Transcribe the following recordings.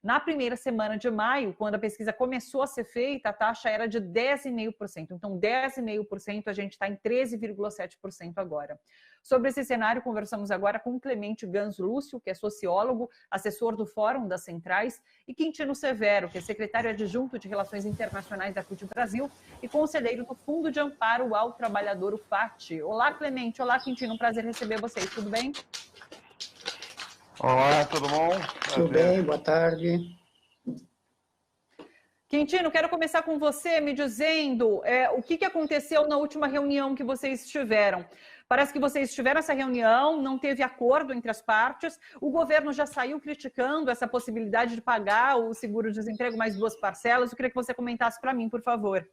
Na primeira semana de maio, quando a pesquisa começou a ser feita, a taxa era de 10,5%. Então, 10,5%, a gente está em 13,7% agora. Sobre esse cenário, conversamos agora com Clemente Gans Lúcio, que é sociólogo, assessor do Fórum das Centrais, e Quintino Severo, que é secretário adjunto de Relações Internacionais da CUT Brasil e conselheiro do Fundo de Amparo ao Trabalhador, o FAT. Olá, Clemente. Olá, Quintino. Um prazer receber vocês. Tudo bem? Olá, tudo bom? Tudo bem, boa tarde. Quintino, quero começar com você me dizendo o que aconteceu na última reunião que vocês tiveram. Parece que vocês tiveram essa reunião, não teve acordo entre as partes, o governo já saiu criticando essa possibilidade de pagar o seguro-desemprego mais 2 parcelas. Eu queria que você comentasse para mim, por favor.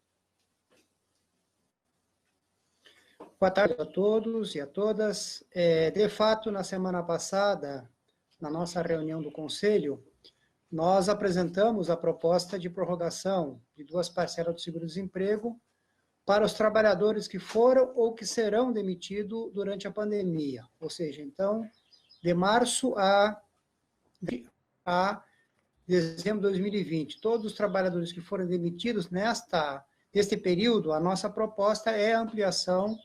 Boa tarde a todos e a todas. De fato, na semana passada, na nossa reunião do Conselho, nós apresentamos a proposta de prorrogação de 2 parcelas do seguro-desemprego para os trabalhadores que foram ou que serão demitidos durante a pandemia. Ou seja, então, de março a dezembro de 2020, todos os trabalhadores que foram demitidos neste período, a nossa proposta é a ampliação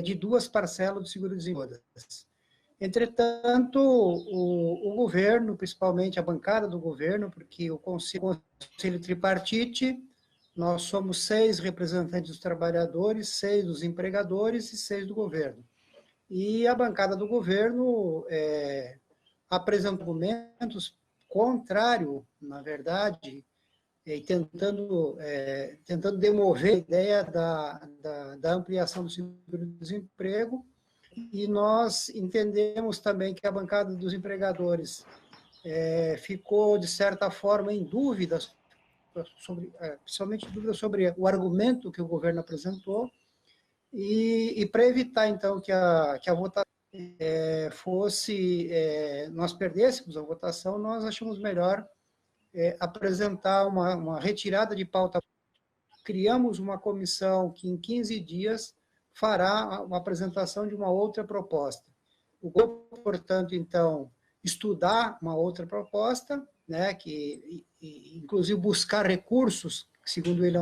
de 2 parcelas do seguro-desemprego. Entretanto, o governo, principalmente a bancada do governo, porque o conselho tripartite, nós somos 6 representantes dos trabalhadores, 6 dos empregadores e 6 do governo. E a bancada do governo apresentou argumentos contrários, na verdade, e tentando demover a ideia da ampliação do seguro-desemprego. E nós entendemos também que a bancada dos empregadores ficou, de certa forma, em dúvidas, principalmente dúvidas sobre o argumento que o governo apresentou, e para evitar, então, que a votação nós perdêssemos a votação, nós achamos melhor apresentar uma retirada de pauta. Criamos uma comissão que, em 15 dias, fará uma apresentação de uma outra proposta. O grupo, portanto, então, estudar uma outra proposta, né, que inclusive buscar recursos, segundo ele,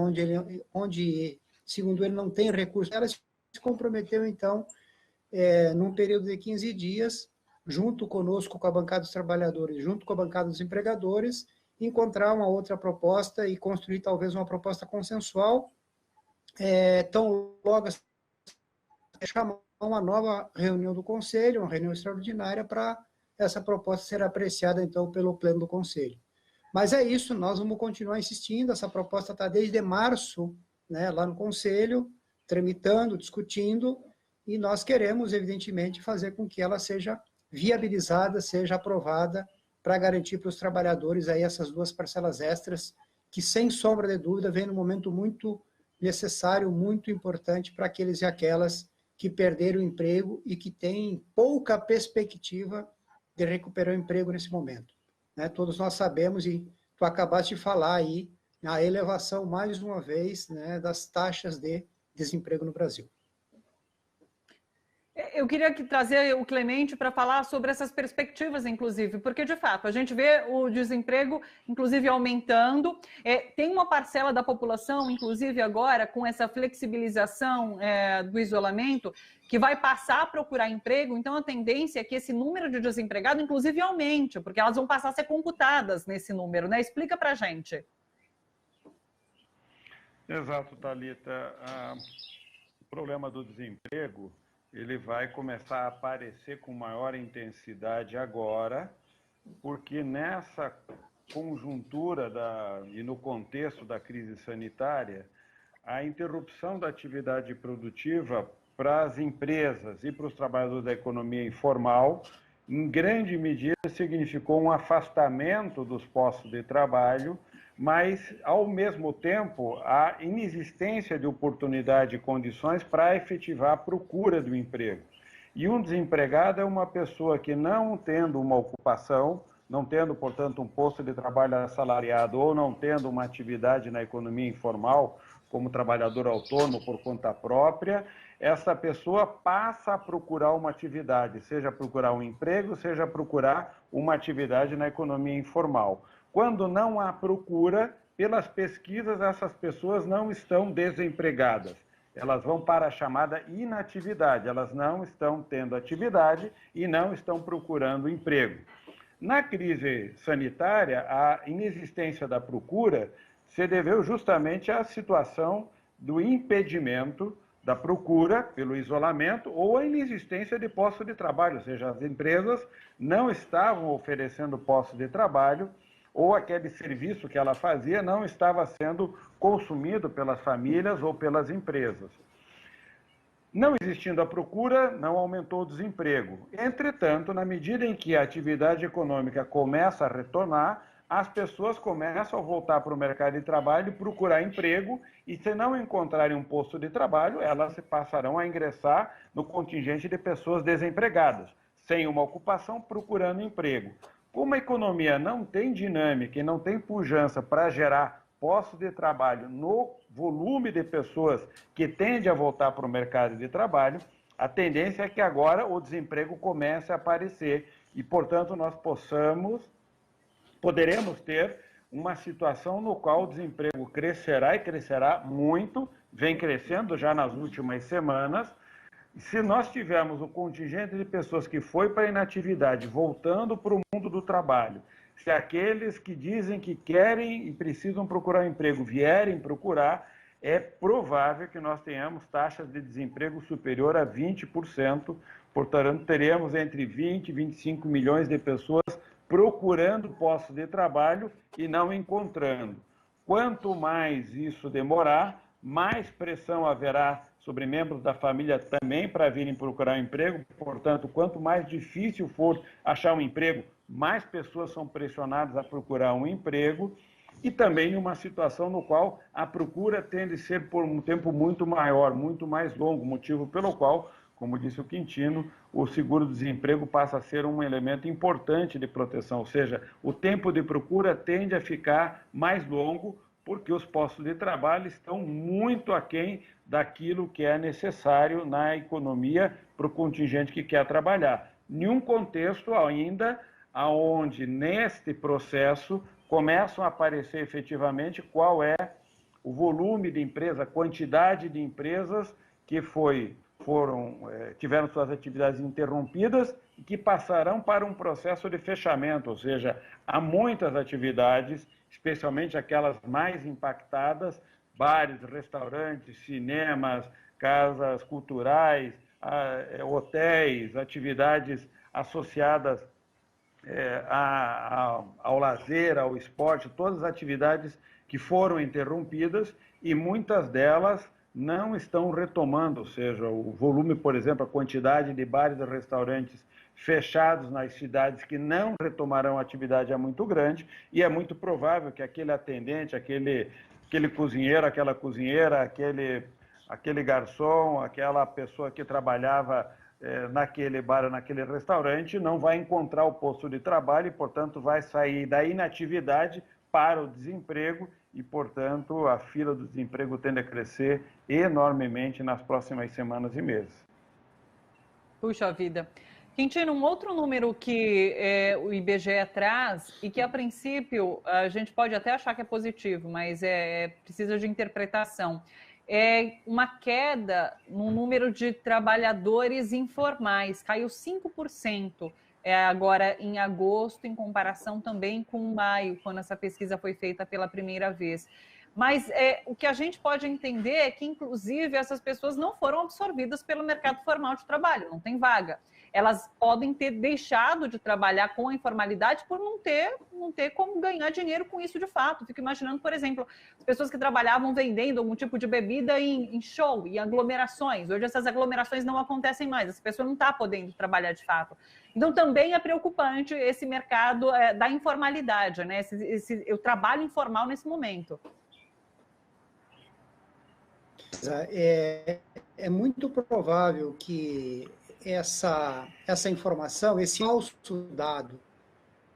segundo ele não tem recursos, ela se comprometeu, então, num período de 15 dias, junto conosco, com a bancada dos trabalhadores, junto com a bancada dos empregadores, encontrar uma outra proposta e construir talvez uma proposta consensual, tão logo chamar uma nova reunião do Conselho, uma reunião extraordinária, para essa proposta ser apreciada, então, pelo Pleno do Conselho. Mas é isso, nós vamos continuar insistindo, essa proposta está desde março, né, lá no Conselho, tramitando, discutindo, e nós queremos, evidentemente, fazer com que ela seja viabilizada, seja aprovada, para garantir para os trabalhadores aí essas 2 parcelas extras, que, sem sombra de dúvida, vem num momento muito necessário, muito importante para aqueles e aquelas que perderam o emprego e que têm pouca perspectiva de recuperar o emprego nesse momento. Né? Todos nós sabemos, e tu acabaste de falar aí, a elevação, mais uma vez, né, das taxas de desemprego no Brasil. Eu queria trazer o Clemente para falar sobre essas perspectivas, inclusive, porque, de fato, a gente vê o desemprego, inclusive, aumentando. Tem uma parcela da população, inclusive agora, com essa flexibilização do isolamento, que vai passar a procurar emprego. Então, a tendência é que esse número de desempregados, inclusive, aumente, porque elas vão passar a ser computadas nesse número, né? Explica para a gente. Exato, Thalita. O problema do desemprego, ele vai começar a aparecer com maior intensidade agora, porque nessa conjuntura e no contexto da crise sanitária, a interrupção da atividade produtiva para as empresas e para os trabalhadores da economia informal, em grande medida, significou um afastamento dos postos de trabalho, mas, ao mesmo tempo, a inexistência de oportunidade e condições para efetivar a procura do emprego. E um desempregado é uma pessoa que, não tendo uma ocupação, não tendo, portanto, um posto de trabalho assalariado ou não tendo uma atividade na economia informal, como trabalhador autônomo por conta própria, essa pessoa passa a procurar uma atividade, seja procurar um emprego, seja procurar uma atividade na economia informal. Quando não há procura, pelas pesquisas, essas pessoas não estão desempregadas. Elas vão para a chamada inatividade, elas não estão tendo atividade e não estão procurando emprego. Na crise sanitária, a inexistência da procura se deveu justamente à situação do impedimento da procura pelo isolamento ou a inexistência de postos de trabalho, ou seja, as empresas não estavam oferecendo postos de trabalho ou aquele serviço que ela fazia não estava sendo consumido pelas famílias ou pelas empresas. Não existindo a procura, não aumentou o desemprego. Entretanto, na medida em que a atividade econômica começa a retornar, as pessoas começam a voltar para o mercado de trabalho e procurar emprego, e se não encontrarem um posto de trabalho, elas passarão a ingressar no contingente de pessoas desempregadas, sem uma ocupação, procurando emprego. Como a economia não tem dinâmica e não tem pujança para gerar postos de trabalho no volume de pessoas que tende a voltar para o mercado de trabalho, a tendência é que agora o desemprego comece a aparecer e, portanto, nós poderemos ter uma situação no qual o desemprego crescerá e crescerá muito, vem crescendo já nas últimas semanas. Se nós tivermos o contingente de pessoas que foi para a inatividade voltando para o mundo do trabalho, se aqueles que dizem que querem e precisam procurar um emprego vierem procurar, é provável que nós tenhamos taxas de desemprego superior a 20%, portanto, teremos entre 20 e 25 milhões de pessoas procurando postos de trabalho e não encontrando. Quanto mais isso demorar, mais pressão haverá sobre membros da família também para virem procurar um emprego. Portanto, quanto mais difícil for achar um emprego, mais pessoas são pressionadas a procurar um emprego, e também uma situação no qual a procura tende a ser por um tempo muito maior, muito mais longo, motivo pelo qual, como disse o Quintino, o seguro-desemprego passa a ser um elemento importante de proteção, ou seja, o tempo de procura tende a ficar mais longo, porque os postos de trabalho estão muito aquém daquilo que é necessário na economia para o contingente que quer trabalhar. Nenhum contexto ainda onde, neste processo, começam a aparecer efetivamente qual é o volume de empresas, a quantidade de empresas que tiveram suas atividades interrompidas e que passarão para um processo de fechamento, ou seja, há muitas atividades, especialmente aquelas mais impactadas, bares, restaurantes, cinemas, casas culturais, hotéis, atividades associadas ao lazer, ao esporte, todas as atividades que foram interrompidas e muitas delas não estão retomando, ou seja, o volume, por exemplo, a quantidade de bares e restaurantes fechados nas cidades que não retomarão a atividade é muito grande e é muito provável que aquele atendente, aquele cozinheiro, aquela cozinheira, aquele garçom, aquela pessoa que trabalhava naquele bar, naquele restaurante, não vai encontrar o posto de trabalho e, portanto, vai sair da inatividade para o desemprego e, portanto, a fila do desemprego tende a crescer enormemente nas próximas semanas e meses. Puxa vida. Quintino, um outro número que o IBGE traz e que, a princípio, a gente pode até achar que é positivo, mas precisa de interpretação. É uma queda no número de trabalhadores informais, caiu 5% agora em agosto, em comparação também com maio, quando essa pesquisa foi feita pela primeira vez. Mas o que a gente pode entender é que, inclusive, essas pessoas não foram absorvidas pelo mercado formal de trabalho, não tem vaga. Elas podem ter deixado de trabalhar com a informalidade por não ter como ganhar dinheiro com isso de fato. Fico imaginando, por exemplo, as pessoas que trabalhavam vendendo algum tipo de bebida em show, em aglomerações. Hoje essas aglomerações não acontecem mais, essa pessoa não está podendo trabalhar de fato. Então também é preocupante esse mercado da informalidade, né? O trabalho informal nesse momento. É muito provável que essa informação, esse falso dado,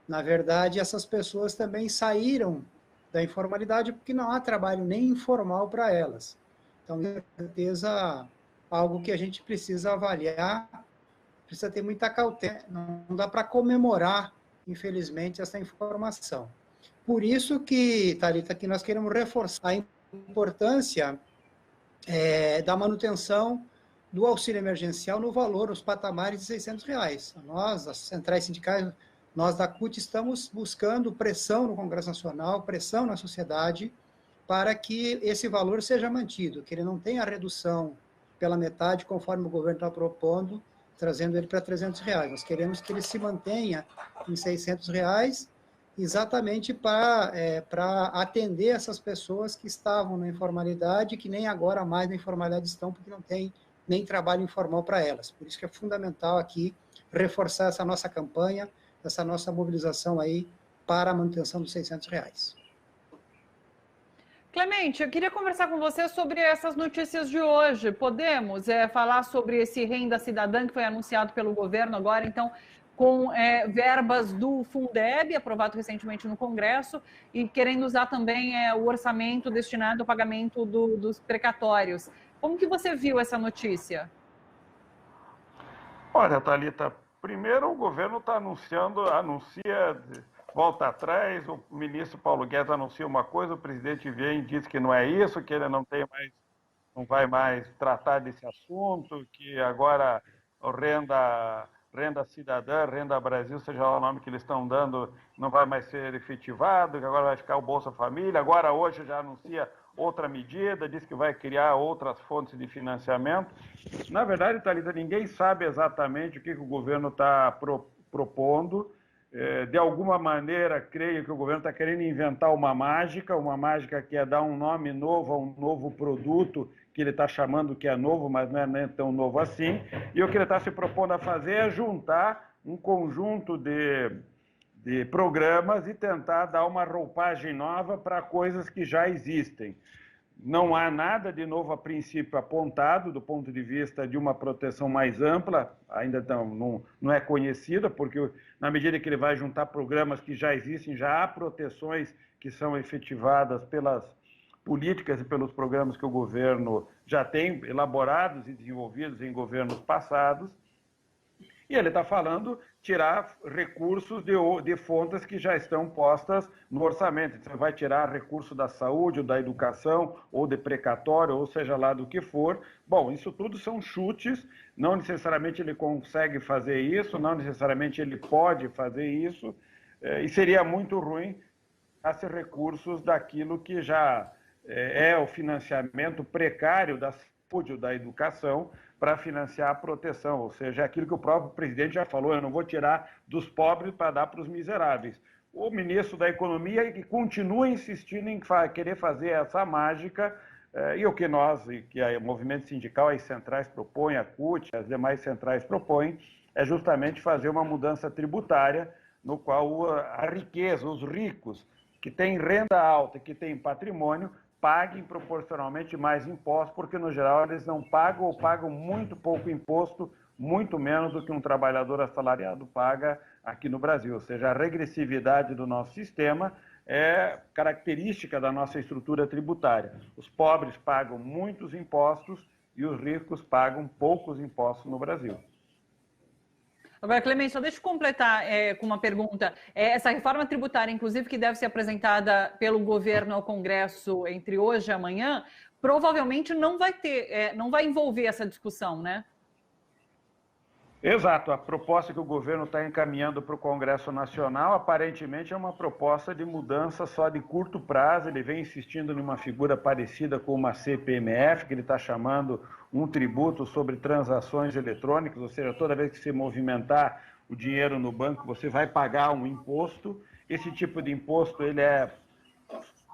na verdade, essas pessoas também saíram da informalidade porque não há trabalho nem informal para elas. Então, com certeza, algo que a gente precisa avaliar, precisa ter muita cautela, não dá para comemorar, infelizmente, essa informação. Por isso que, Thalita, que nós queremos reforçar a importância da manutenção do auxílio emergencial no valor, nos patamares de R$600. Nós, as centrais sindicais, nós da CUT estamos buscando pressão no Congresso Nacional, pressão na sociedade, para que esse valor seja mantido, que ele não tenha redução pela metade, conforme o governo está propondo, trazendo ele para R$300. Nós queremos que ele se mantenha em R$600, exatamente para atender essas pessoas que estavam na informalidade, que nem agora mais na informalidade estão, porque não tem nem trabalho informal para elas. Por isso que é fundamental aqui reforçar essa nossa campanha, essa nossa mobilização aí para a manutenção dos R$600. Clemente, eu queria conversar com você sobre essas notícias de hoje. Podemos falar sobre esse Renda Cidadã que foi anunciado pelo governo agora, então, com verbas do Fundeb, aprovado recentemente no Congresso, e querendo usar também o orçamento destinado ao pagamento dos precatórios. Como que você viu essa notícia? Olha, Thalita, primeiro o governo está anuncia, volta atrás, o ministro Paulo Guedes anuncia uma coisa, o presidente vem e diz que não é isso, que ele não vai mais tratar desse assunto, que agora o Renda Cidadã, Renda Brasil, seja lá o nome que eles estão dando, não vai mais ser efetivado, que agora vai ficar o Bolsa Família. Agora, hoje, já anuncia outra medida, diz que vai criar outras fontes de financiamento. Na verdade, Thalita, ninguém sabe exatamente o que o governo está propondo. De alguma maneira, creio que o governo está querendo inventar uma mágica que é dar um nome novo a um novo produto, que ele está chamando que é novo, mas não é nem tão novo assim. E o que ele está se propondo a fazer é juntar um conjunto de programas e tentar dar uma roupagem nova para coisas que já existem. Não há nada de novo a princípio apontado do ponto de vista de uma proteção mais ampla, ainda não é conhecida, porque na medida que ele vai juntar programas que já existem, já há proteções que são efetivadas pelas políticas e pelos programas que o governo já tem elaborados e desenvolvidos em governos passados. E ele está falando tirar recursos de fontes que já estão postas no orçamento. Você vai tirar recurso da saúde, ou da educação, ou de precatório, ou seja lá do que for. Bom, isso tudo são chutes, não necessariamente ele consegue fazer isso, não necessariamente ele pode fazer isso, e seria muito ruim esses recursos daquilo que já é o financiamento precário da saúde ou da educação, para financiar a proteção, ou seja, aquilo que o próprio presidente já falou, eu não vou tirar dos pobres para dar para os miseráveis. O ministro da Economia que continua insistindo em querer fazer essa mágica, e o que que o movimento sindical, as centrais propõem, a CUT, as demais centrais propõem, é justamente fazer uma mudança tributária, no qual a riqueza, os ricos, que têm renda alta, que têm patrimônio, paguem proporcionalmente mais impostos, porque, no geral, eles não pagam ou pagam muito pouco imposto, muito menos do que um trabalhador assalariado paga aqui no Brasil. Ou seja, a regressividade do nosso sistema é característica da nossa estrutura tributária. Os pobres pagam muitos impostos e os ricos pagam poucos impostos no Brasil. Agora, Clemente, só deixa eu completar com uma pergunta. Essa reforma tributária, inclusive, que deve ser apresentada pelo governo ao Congresso entre hoje e amanhã, provavelmente não vai envolver essa discussão, né? Exato. A proposta que o governo está encaminhando para o Congresso Nacional, aparentemente, é uma proposta de mudança só de curto prazo. Ele vem insistindo numa figura parecida com uma CPMF, que ele está chamando um tributo sobre transações eletrônicas, ou seja, toda vez que você movimentar o dinheiro no banco, você vai pagar um imposto. Esse tipo de imposto ele é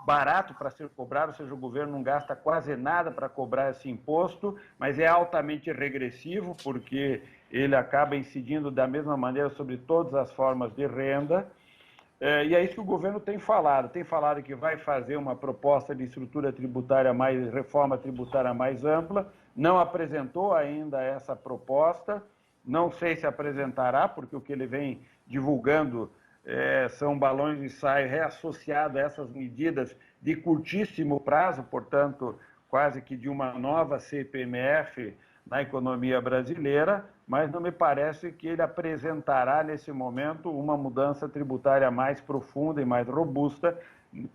barato para ser cobrado, ou seja, o governo não gasta quase nada para cobrar esse imposto, mas é altamente regressivo, porque ele acaba incidindo da mesma maneira sobre todas as formas de renda. E é isso que o governo tem falado que vai fazer uma proposta de estrutura tributária reforma tributária mais ampla, não apresentou ainda essa proposta, não sei se apresentará, porque o que ele vem divulgando são balões de ensaio reassociados a essas medidas de curtíssimo prazo, portanto, quase que de uma nova CPMF na economia brasileira, mas não me parece que ele apresentará, nesse momento, uma mudança tributária mais profunda e mais robusta,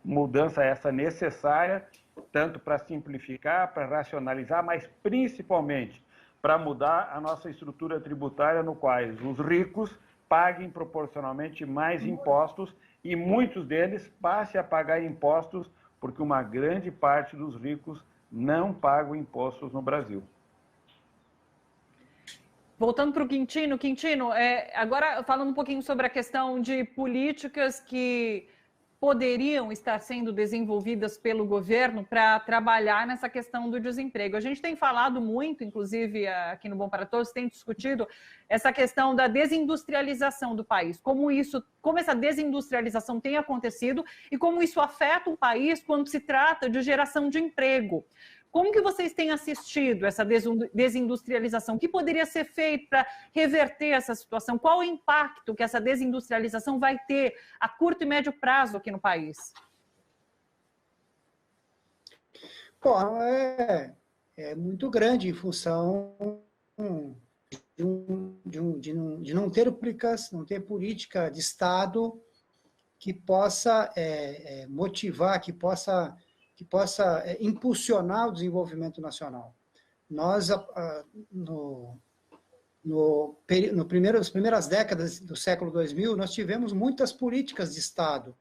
mudança essa necessária, tanto para simplificar, para racionalizar, mas principalmente para mudar a nossa estrutura tributária, no qual os ricos paguem proporcionalmente mais impostos e muitos deles passem a pagar impostos, porque uma grande parte dos ricos não pagam impostos no Brasil. Voltando para o Quintino, agora falando um pouquinho sobre a questão de políticas que poderiam estar sendo desenvolvidas pelo governo para trabalhar nessa questão do desemprego. A gente tem falado muito, inclusive aqui no Bom para Todos, tem discutido essa questão da desindustrialização do país, como essa desindustrialização tem acontecido e como isso afeta o país quando se trata de geração de emprego. Como que vocês têm assistido essa desindustrialização? O que poderia ser feito para reverter essa situação? Qual o impacto que essa desindustrialização vai ter a curto e médio prazo aqui no país? Bom, é muito grande em função de não ter política de Estado que possa motivar, que possa impulsionar o desenvolvimento nacional. Nós, nas primeiras décadas do século 2000, nós tivemos muitas políticas de Estado,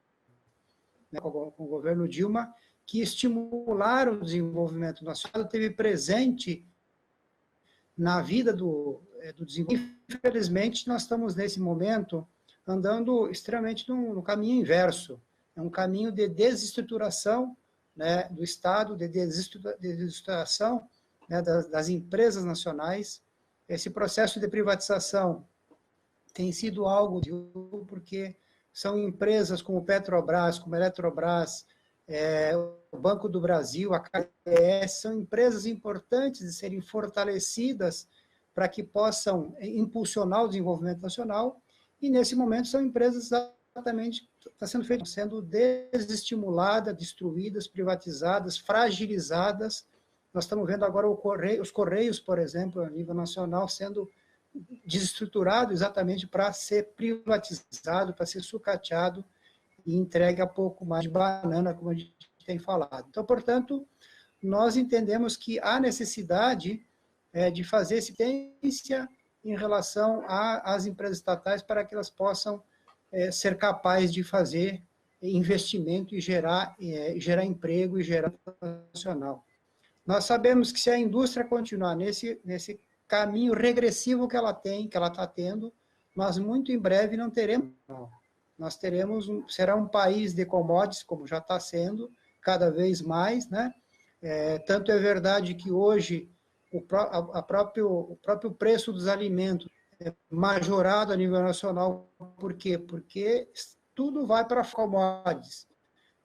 né, com o governo Dilma, que estimularam o desenvolvimento nacional, teve presente na vida do desenvolvimento. Infelizmente, nós estamos, nesse momento, andando extremamente no caminho inverso. É um caminho de desestruturação, né, do Estado, de desestruturação, né, das empresas nacionais. Esse processo de privatização tem sido algo porque são empresas como Petrobras, como Eletrobras, o Banco do Brasil, a KBS, são empresas importantes de serem fortalecidas para que possam impulsionar o desenvolvimento nacional, e nesse momento são empresas exatamente está sendo desestimulada, destruídas, privatizadas, fragilizadas. Nós estamos vendo agora os Correios, por exemplo, a nível nacional, sendo desestruturado exatamente para ser privatizado, para ser sucateado e entregue a pouco mais de banana, como a gente tem falado. Então, portanto, nós entendemos que há necessidade de fazer assistência em relação às empresas estatais para que elas possam ser capaz de fazer investimento e gerar emprego e gerar nacional. Nós sabemos que se a indústria continuar nesse caminho regressivo que ela está tendo, nós muito em breve não teremos. Nós será um país de commodities, como já está sendo, cada vez mais, né? Tanto é verdade que hoje o próprio preço dos alimentos majorado a nível nacional. Por quê? Porque tudo vai para commodities.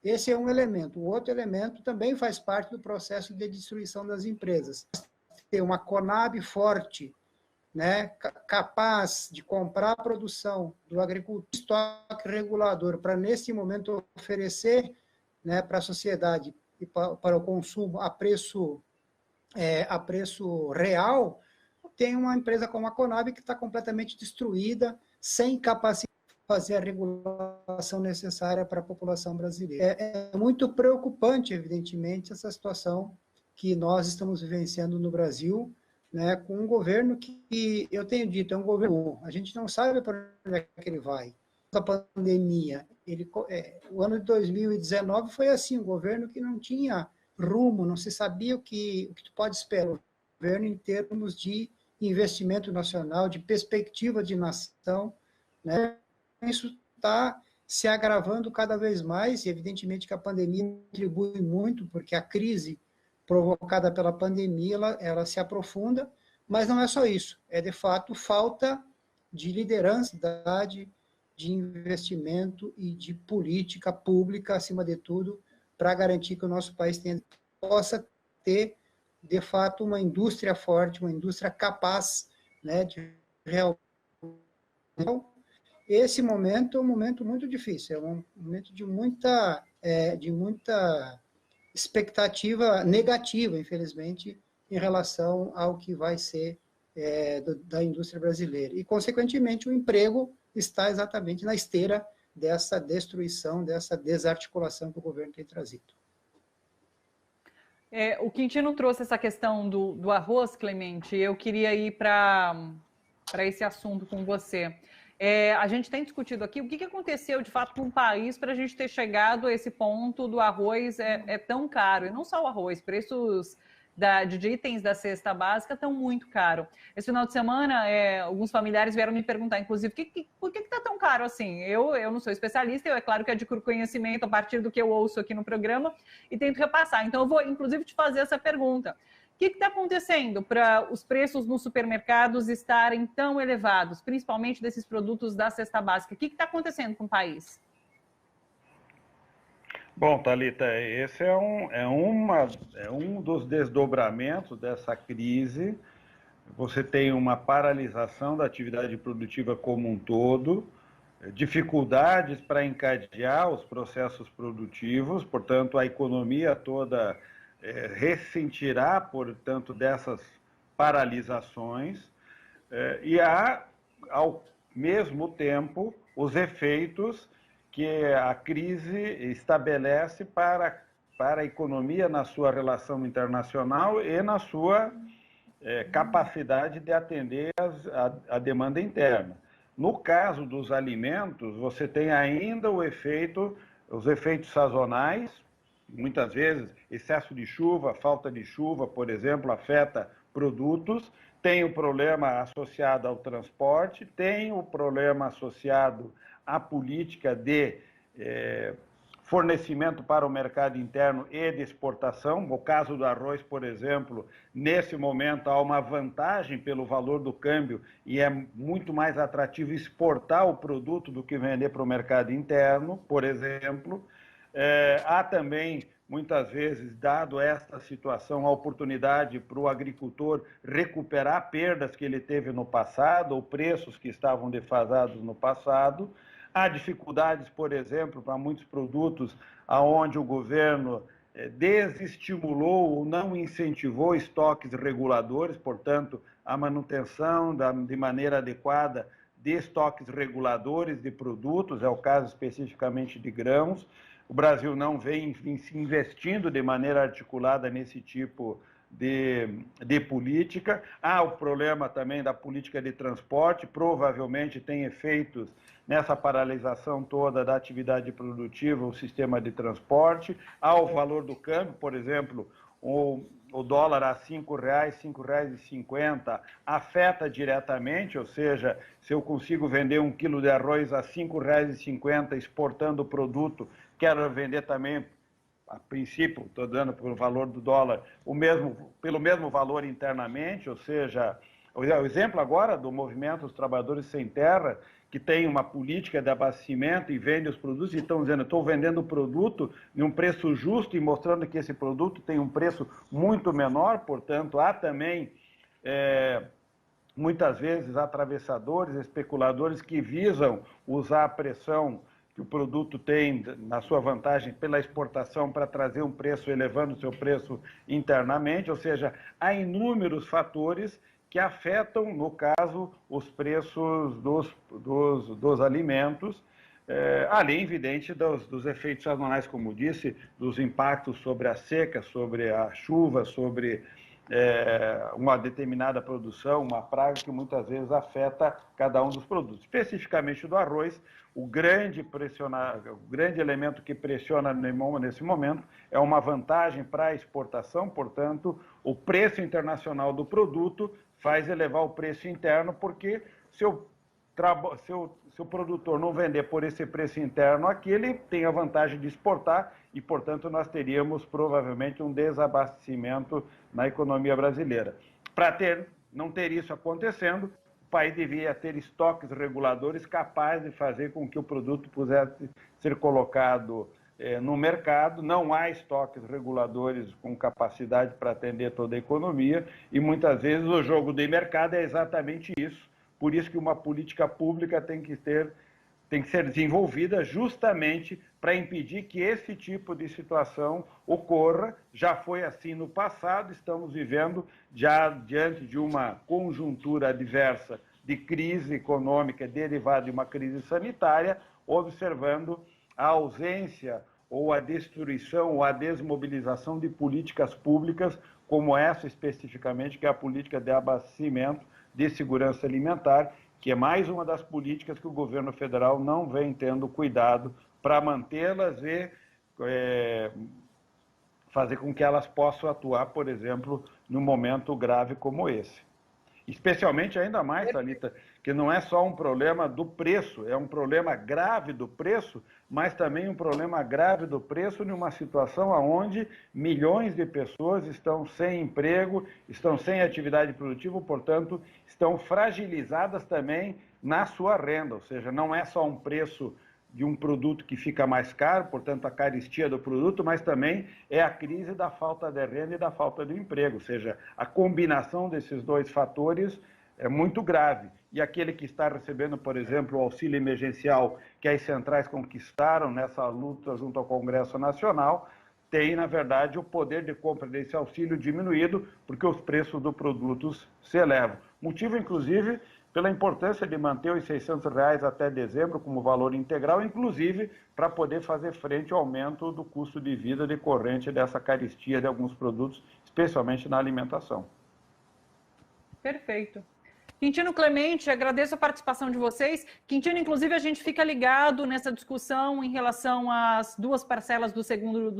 Esse é um elemento. O outro elemento também faz parte do processo de destruição das empresas. Ter uma Conab forte, né, capaz de comprar a produção do agricultor, estoque regulador, para, nesse momento, oferecer, né, para a sociedade e para o consumo a preço real. Tem uma empresa como a Conab que está completamente destruída, sem capacidade de fazer a regulação necessária para a população brasileira. É muito preocupante, evidentemente, essa situação que nós estamos vivenciando no Brasil, né, com um governo que, eu tenho dito, é um governo, a gente não sabe para onde é que ele vai. A pandemia, o ano de 2019 foi assim, um governo que não tinha rumo, não se sabia o que tu pode esperar do governo em termos de investimento nacional, de perspectiva de nação, né? Isso está se agravando cada vez mais, e evidentemente que a pandemia contribui muito, porque a crise provocada pela pandemia, ela se aprofunda, mas não é só isso, é de fato falta de liderança, de investimento e de política pública, acima de tudo, para garantir que o nosso país possa ter, de fato, uma indústria forte, uma indústria capaz, né, de realmente. Então, esse momento é um momento muito difícil, é um momento de muita expectativa negativa, infelizmente, em relação ao que vai ser da indústria brasileira. E, consequentemente, o emprego está exatamente na esteira dessa destruição, dessa desarticulação que o governo tem trazido. O Quintino trouxe essa questão do arroz, Clemente. Eu queria ir para esse assunto com você. A gente tem discutido aqui o que aconteceu de fato com o país para a gente ter chegado a esse ponto do arroz tão caro. E não só o arroz, preços de itens da cesta básica estão muito caros. Esse final de semana, alguns familiares vieram me perguntar, inclusive, por que está tão caro assim? Eu não sou especialista, é claro que adquiro conhecimento a partir do que eu ouço aqui no programa e tento repassar. Então, eu vou, inclusive, te fazer essa pergunta. O que está acontecendo para os preços nos supermercados estarem tão elevados, principalmente desses produtos da cesta básica? O que está acontecendo com o país? Bom, Thalita, esse é um dos desdobramentos dessa crise. Você tem uma paralisação da atividade produtiva como um todo, dificuldades para encadear os processos produtivos, portanto, a economia toda ressentirá, portanto, dessas paralisações, e há, ao mesmo tempo, os efeitos que a crise estabelece para a economia na sua relação internacional e na sua capacidade de atender a demanda interna. No caso dos alimentos, você tem ainda os efeitos sazonais. Muitas vezes, excesso de chuva, falta de chuva, por exemplo, afeta produtos. Tem o problema associado ao transporte, tem o problema associado à política de fornecimento para o mercado interno e de exportação. No caso do arroz, por exemplo, nesse momento há uma vantagem pelo valor do câmbio e é muito mais atrativo exportar o produto do que vender para o mercado interno, por exemplo. Há também, muitas vezes, dado esta situação, a oportunidade para o agricultor recuperar perdas que ele teve no passado ou preços que estavam defasados no passado. Há dificuldades, por exemplo, para muitos produtos onde o governo desestimulou ou não incentivou estoques reguladores, portanto, a manutenção de maneira adequada de estoques reguladores de produtos, é o caso especificamente de grãos. O Brasil não vem se investindo de maneira articulada nesse tipo de política. Há o problema também da política de transporte, provavelmente tem efeitos nessa paralisação toda da atividade produtiva, o sistema de transporte. Há o valor do câmbio, por exemplo, o dólar a R$ 5,00, R$ 5,50, afeta diretamente, ou seja, se eu consigo vender 1 quilo de arroz a R$ 5,50 exportando o produto, quero vender também, a princípio, estou dando pelo valor do dólar, pelo mesmo valor internamente, ou seja, o exemplo agora do movimento dos trabalhadores sem terra, que tem uma política de abastecimento e vende os produtos e estão dizendo, estou vendendo o produto em um preço justo e mostrando que esse produto tem um preço muito menor, portanto, há também, muitas vezes, atravessadores, especuladores que visam usar a pressão que o produto tem na sua vantagem pela exportação para trazer um preço, elevando o seu preço internamente, ou seja, há inúmeros fatores que afetam, no caso, os preços dos alimentos, além, evidente, dos efeitos sazonais, como disse, dos impactos sobre a seca, sobre a chuva, sobre uma determinada produção, uma praga que muitas vezes afeta cada um dos produtos. Especificamente do arroz, o grande elemento que pressiona nesse momento é uma vantagem para a exportação, portanto, o preço internacional do produto faz elevar o preço interno, porque se o produtor não vender por esse preço interno aqui, ele tem a vantagem de exportar e, portanto, nós teríamos provavelmente um desabastecimento na economia brasileira. Para não ter isso acontecendo, o país devia ter estoques reguladores capazes de fazer com que o produto pudesse ser colocado no mercado. Não há estoques reguladores com capacidade para atender toda a economia e, muitas vezes, o jogo de mercado é exatamente isso. Por isso que uma política pública tem que ser desenvolvida justamente para impedir que esse tipo de situação ocorra. Já foi assim no passado, estamos vivendo já diante de uma conjuntura adversa de crise econômica derivada de uma crise sanitária, observando a ausência ou a destruição ou a desmobilização de políticas públicas, como essa especificamente, que é a política de abastecimento de segurança alimentar, que é mais uma das políticas que o governo federal não vem tendo cuidado para mantê-las e fazer com que elas possam atuar, por exemplo, num momento grave como esse. Especialmente, ainda mais, Thalita, que não é só um problema do preço, é um problema grave do preço, mas também um problema grave do preço numa situação onde milhões de pessoas estão sem emprego, estão sem atividade produtiva, portanto, estão fragilizadas também na sua renda, ou seja, não é só um preço de um produto que fica mais caro, portanto, a carestia do produto, mas também é a crise da falta de renda e da falta de emprego, ou seja, a combinação desses dois fatores é muito grave. E aquele que está recebendo, por exemplo, o auxílio emergencial que as centrais conquistaram nessa luta junto ao Congresso Nacional, tem, na verdade, o poder de compra desse auxílio diminuído, porque os preços dos produtos se elevam. Motivo, inclusive, pela importância de manter os R$600 até dezembro como valor integral, inclusive para poder fazer frente ao aumento do custo de vida decorrente dessa carestia de alguns produtos, especialmente na alimentação. Perfeito. Quintino, Clemente, agradeço a participação de vocês. Quintino, inclusive, a gente fica ligado nessa discussão em relação às duas parcelas do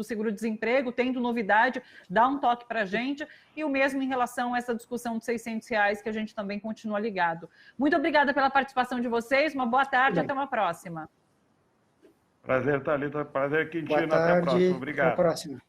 seguro-desemprego, tendo novidade, dá um toque para a gente, e o mesmo em relação a essa discussão de R$600, que a gente também continua ligado. Muito obrigada pela participação de vocês, uma boa tarde, até uma próxima. Prazer, Thalita, prazer, Quintino, boa tarde, até a próxima. Obrigado. Até a próxima.